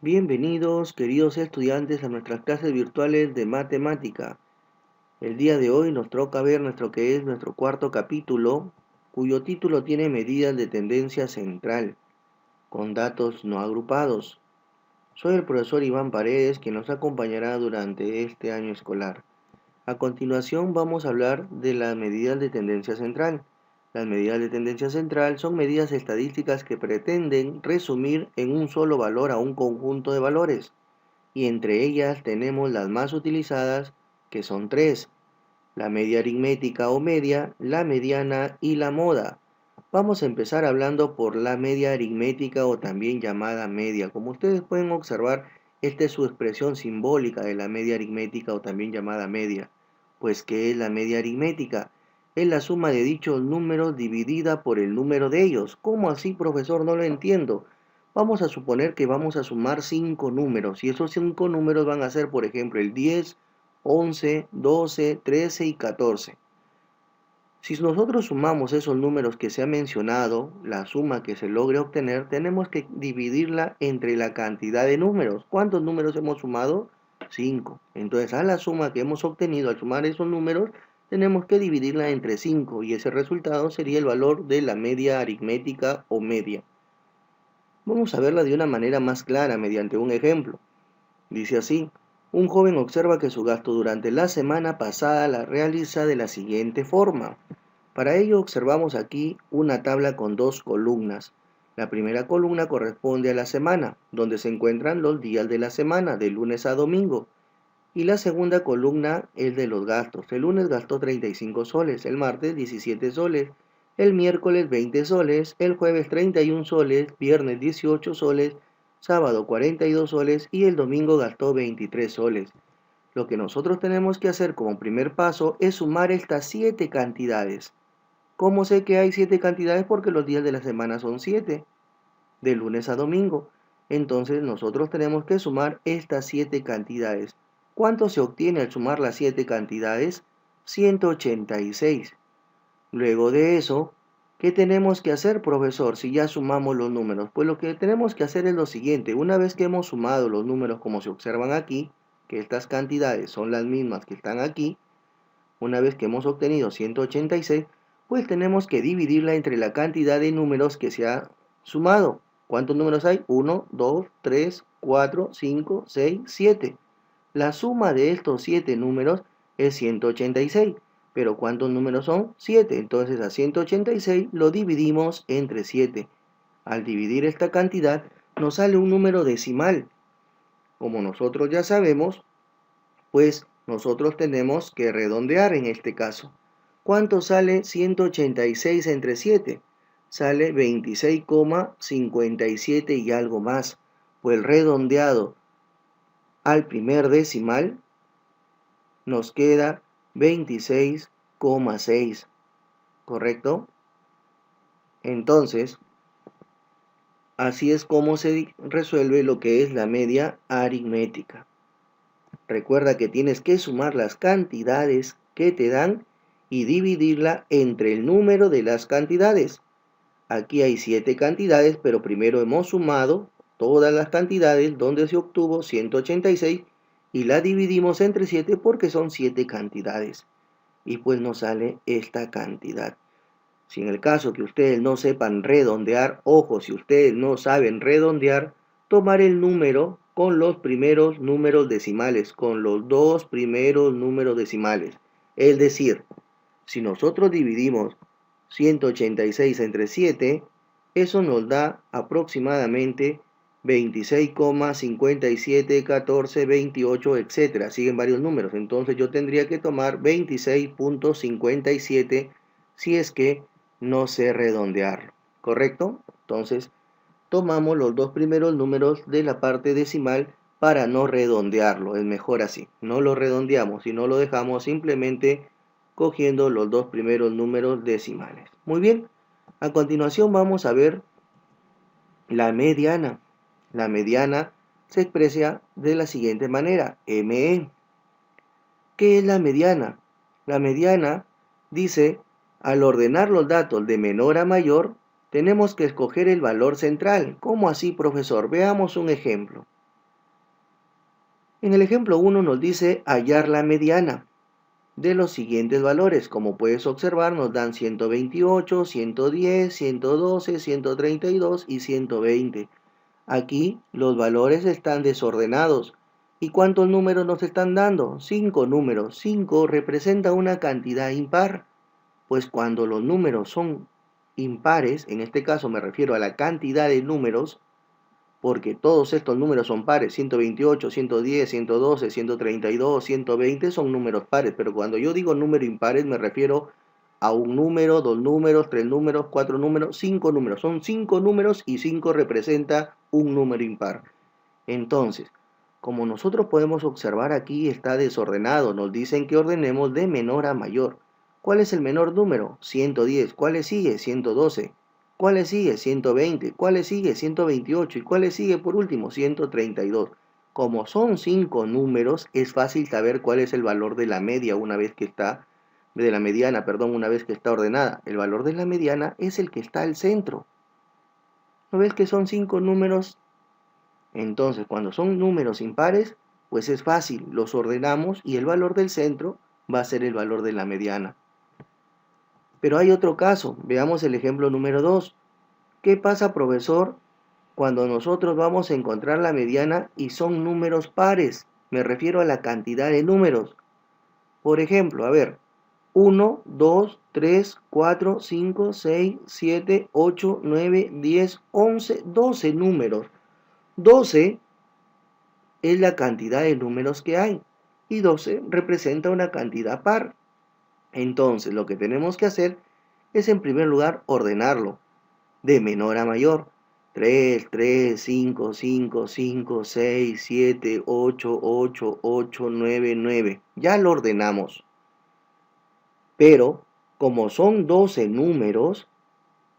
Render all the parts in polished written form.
Bienvenidos, queridos estudiantes, a nuestras clases virtuales de matemática. El día de hoy nos toca ver nuestro cuarto capítulo, cuyo título tiene medidas de tendencia central, con datos no agrupados. Soy el profesor Iván Paredes, quien nos acompañará durante este año escolar. A continuación vamos a hablar de las medidas de tendencia central. Las medidas de tendencia central son medidas estadísticas que pretenden resumir en un solo valor a un conjunto de valores, y entre ellas tenemos las más utilizadas, que son tres: la media aritmética o media, la mediana y la moda. Vamos a empezar hablando por la media aritmética, o también llamada media. Como ustedes pueden observar, esta es su expresión simbólica de la media aritmética, o también llamada media. Pues, ¿qué es la media aritmética? Es la suma de dichos números dividida por el número de ellos. ¿Cómo así, profesor? No lo entiendo. Vamos a suponer que vamos a sumar 5 números, y esos 5 números van a ser, por ejemplo, el 10, 11, 12, 13 y 14. Si nosotros sumamos esos números que se ha mencionado, la suma que se logre obtener, tenemos que dividirla entre la cantidad de números. ¿Cuántos números hemos sumado? 5. Entonces, a la suma que hemos obtenido al sumar esos números, tenemos que dividirla entre 5, y ese resultado sería el valor de la media aritmética o media. Vamos a verla de una manera más clara mediante un ejemplo. Dice así: un joven observa que su gasto durante la semana pasada la realiza de la siguiente forma. Para ello observamos aquí una tabla con dos columnas. La primera columna corresponde a la semana, donde se encuentran los días de la semana, de lunes a domingo. Y la segunda columna es de los gastos. El lunes gastó 35 soles, el martes 17 soles, el miércoles 20 soles, el jueves 31 soles, viernes 18 soles, sábado 42 soles y el domingo gastó 23 soles. Lo que nosotros tenemos que hacer como primer paso es sumar estas 7 cantidades. ¿Cómo sé que hay 7 cantidades? Porque los días de la semana son 7, de lunes a domingo. Entonces nosotros tenemos que sumar estas 7 cantidades. ¿Cuánto se obtiene al sumar las 7 cantidades? 186. Luego de eso, ¿qué tenemos que hacer, profesor, si ya sumamos los números? Pues lo que tenemos que hacer es lo siguiente: una vez que hemos sumado los números como se observan aquí, que estas cantidades son las mismas que están aquí, una vez que hemos obtenido 186, pues tenemos que dividirla entre la cantidad de números que se ha sumado. ¿Cuántos números hay? 1, 2, 3, 4, 5, 6, 7. La suma de estos 7 números es 186. Pero ¿cuántos números son? 7. Entonces a 186 lo dividimos entre 7. Al dividir esta cantidad nos sale un número decimal. Como nosotros ya sabemos, pues nosotros tenemos que redondear en este caso. ¿Cuánto sale 186 entre 7? Sale 26,57 y algo más. Pues redondeado al primer decimal nos queda 26,6. ¿Correcto? Entonces, así es como se resuelve lo que es la media aritmética. Recuerda que tienes que sumar las cantidades que te dan y dividirla entre el número de las cantidades. Aquí hay 7 cantidades, pero primero hemos sumado todas las cantidades donde se obtuvo 186 y la dividimos entre 7 porque son 7 cantidades. Y pues nos sale esta cantidad. Si en el caso que ustedes no sepan redondear, ojo, si ustedes no saben redondear, tomar el número con los primeros números decimales, con los dos primeros números decimales. Es decir, si nosotros dividimos 186 entre 7, eso nos da aproximadamente 26,57, 14, 28, etc. Siguen varios números. Entonces yo tendría que tomar 26,57 si es que no sé redondearlo. ¿Correcto? Entonces tomamos los dos primeros números de la parte decimal para no redondearlo. Es mejor así. No lo redondeamos, sino lo dejamos simplemente cogiendo los dos primeros números decimales. Muy bien. A continuación vamos a ver la mediana. La mediana se expresa de la siguiente manera: ME. ¿Qué es la mediana? La mediana dice: al ordenar los datos de menor a mayor, tenemos que escoger el valor central. ¿Cómo así, profesor? Veamos un ejemplo. En el ejemplo 1 nos dice hallar la mediana de los siguientes valores. Como puedes observar, nos dan 128, 110, 112, 132 y 120. Aquí los valores están desordenados. ¿Y cuántos números nos están dando? 5 números. 5 representa una cantidad impar. Pues cuando los números son impares, en este caso me refiero a la cantidad de números, porque todos estos números son pares, 128, 110, 112, 132, 120 son números pares, pero cuando yo digo número impares me refiero a un número, dos números, tres números, cuatro números, cinco números. Son 5 números y 5 representa un número impar. Entonces, como nosotros podemos observar aquí está desordenado, nos dicen que ordenemos de menor a mayor. ¿Cuál es el menor número? 110. ¿Cuál le sigue? 112. ¿Cuál le sigue? 120. ¿Cuál le sigue? 128. ¿Y cuál le sigue por último? 132. Como son 5 números, es fácil saber cuál es el valor de la media una vez que está, de la mediana, perdón, una vez que está ordenada. El valor de la mediana es el que está al centro. ¿No ves que son 5 números? Entonces, cuando son números impares, pues es fácil, los ordenamos y el valor del centro va a ser el valor de la mediana. Pero hay otro caso, veamos el ejemplo número 2. ¿Qué pasa, profesor, cuando nosotros vamos a encontrar la mediana y son números pares? Me refiero a la cantidad de números. Por ejemplo, a ver, 1, 2, 3, 4, 5, 6, 7, 8, 9, 10, 11, 12 números. 12 es la cantidad de números que hay y 12 representa una cantidad par. Entonces lo que tenemos que hacer es en primer lugar ordenarlo de menor a mayor. 3, 3, 5, 5, 5, 6, 7, 8, 8, 8, 9, 9. Ya lo ordenamos. Pero como son 12 números,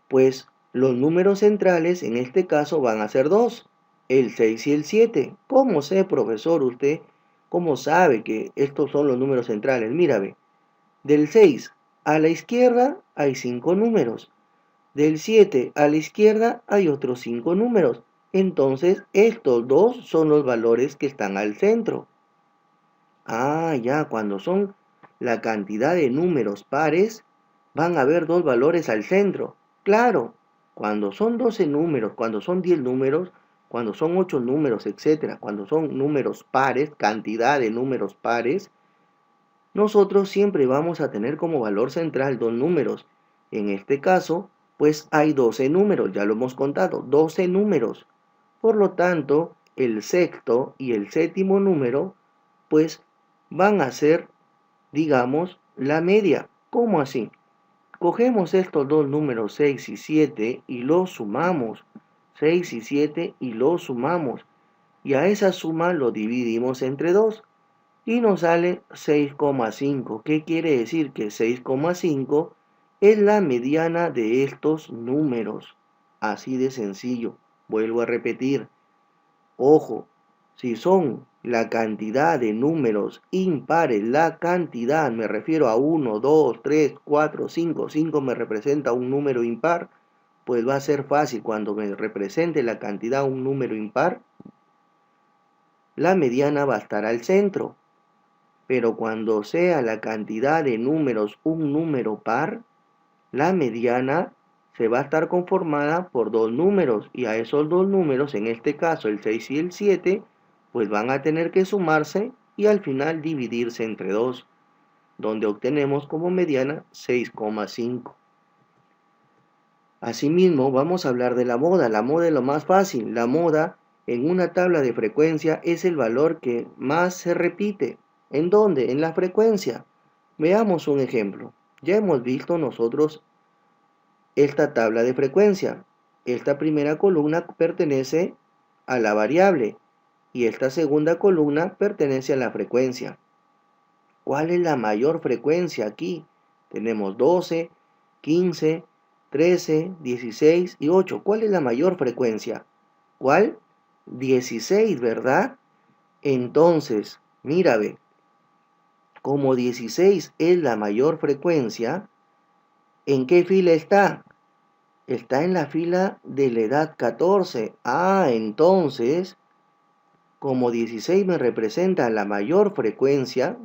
pues los números centrales en este caso van a ser 2, el 6 y el 7. ¿Cómo sé, profesor, usted? ¿Cómo sabe que estos son los números centrales? Mírame, del 6 a la izquierda hay 5 números. Del 7 a la izquierda hay otros 5 números. Entonces, estos dos son los valores que están al centro. Ah, ya, cuando son la cantidad de números pares, van a haber dos valores al centro. Claro, cuando son 12 números, cuando son 10 números, cuando son 8 números, etcétera, cuando son números pares, cantidad de números pares, nosotros siempre vamos a tener como valor central dos números. En este caso, pues hay 12 números, ya lo hemos contado, 12 números. Por lo tanto, el sexto y el séptimo número, pues van a ser, digamos, la media. ¿Cómo así? Cogemos estos dos números 6 y 7 y los sumamos. 6 y 7 y los sumamos. Y a esa suma lo dividimos entre 2 y nos sale 6,5. ¿Qué quiere decir? Que 6,5 es la mediana de estos números. Así de sencillo. Vuelvo a repetir. Ojo, si son la cantidad de números impares, la cantidad, me refiero a 1, 2, 3, 4, 5, 5 me representa un número impar, pues va a ser fácil cuando me represente la cantidad un número impar, la mediana va a estar al centro. Pero cuando sea la cantidad de números un número par, la mediana se va a estar conformada por dos números y a esos dos números, en este caso el 6 y el 7, pues van a tener que sumarse y al final dividirse entre 2, donde obtenemos como mediana 6,5. Asimismo, vamos a hablar de la moda. La moda es lo más fácil. La moda en una tabla de frecuencia es el valor que más se repite. ¿En dónde? En la frecuencia. Veamos un ejemplo. Ya hemos visto nosotros esta tabla de frecuencia. Esta primera columna pertenece a la variable y esta segunda columna pertenece a la frecuencia. ¿Cuál es la mayor frecuencia aquí? Tenemos 12, 15, 13, 16 y 8. ¿Cuál es la mayor frecuencia? ¿Cuál? 16, ¿verdad? Entonces, mira, ve, como 16 es la mayor frecuencia, ¿en qué fila está? Está en la fila de la edad 14. Ah, entonces como 16 me representa la mayor frecuencia,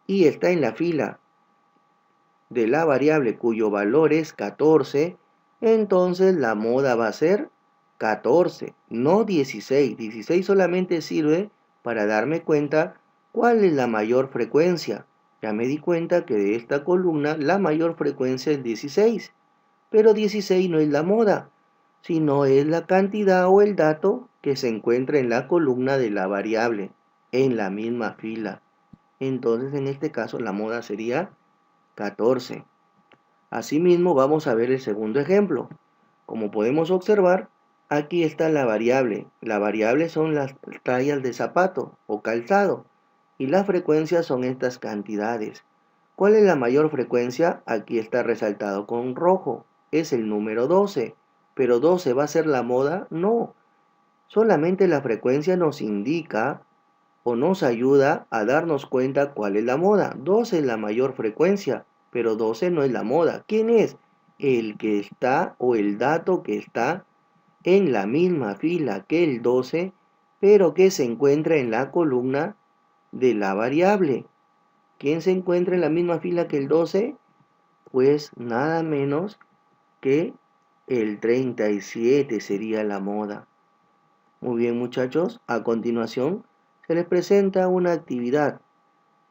y está en la fila de la variable cuyo valor es 14, entonces la moda va a ser 14, no 16. 16 solamente sirve para darme cuenta cuál es la mayor frecuencia. Ya me di cuenta que de esta columna la mayor frecuencia es 16, pero 16 no es la moda, sino es la cantidad o el dato que se encuentra en la columna de la variable, en la misma fila. Entonces en este caso la moda sería 14. Asimismo, vamos a ver el segundo ejemplo. Como podemos observar, aquí está la variable. La variable son las tallas de zapato o calzado y las frecuencias son estas cantidades. ¿Cuál es la mayor frecuencia? Aquí está resaltado con rojo. Es el número 12. ¿Pero 12 va a ser la moda? No. Solamente la frecuencia nos indica o nos ayuda a darnos cuenta cuál es la moda. 12 es la mayor frecuencia, pero 12 no es la moda. ¿Quién es? El que está o el dato que está en la misma fila que el 12, pero que se encuentra en la columna de la variable. ¿Quién se encuentra en la misma fila que el 12? Pues nada menos que el 37 sería la moda. Muy bien, muchachos, a continuación se les presenta una actividad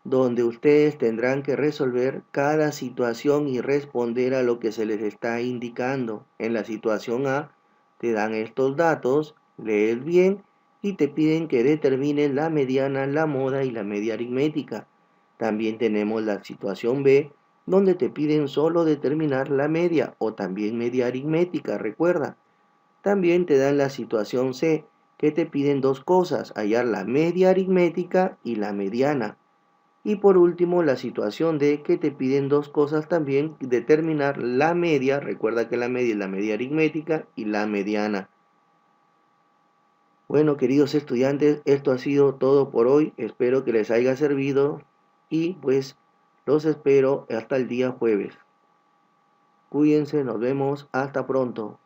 donde ustedes tendrán que resolver cada situación y responder a lo que se les está indicando. En la situación A te dan estos datos, lees bien y te piden que determines la mediana, la moda y la media aritmética. También tenemos la situación B, donde te piden solo determinar la media o también media aritmética, recuerda. También te dan la situación C, que te piden dos cosas, hallar la media aritmética y la mediana. Y por último, la situación D, que te piden dos cosas también, determinar la media, recuerda que la media es la media aritmética y la mediana. Bueno, queridos estudiantes, esto ha sido todo por hoy, espero que les haya servido y pues los espero hasta el día jueves. Cuídense, nos vemos, hasta pronto.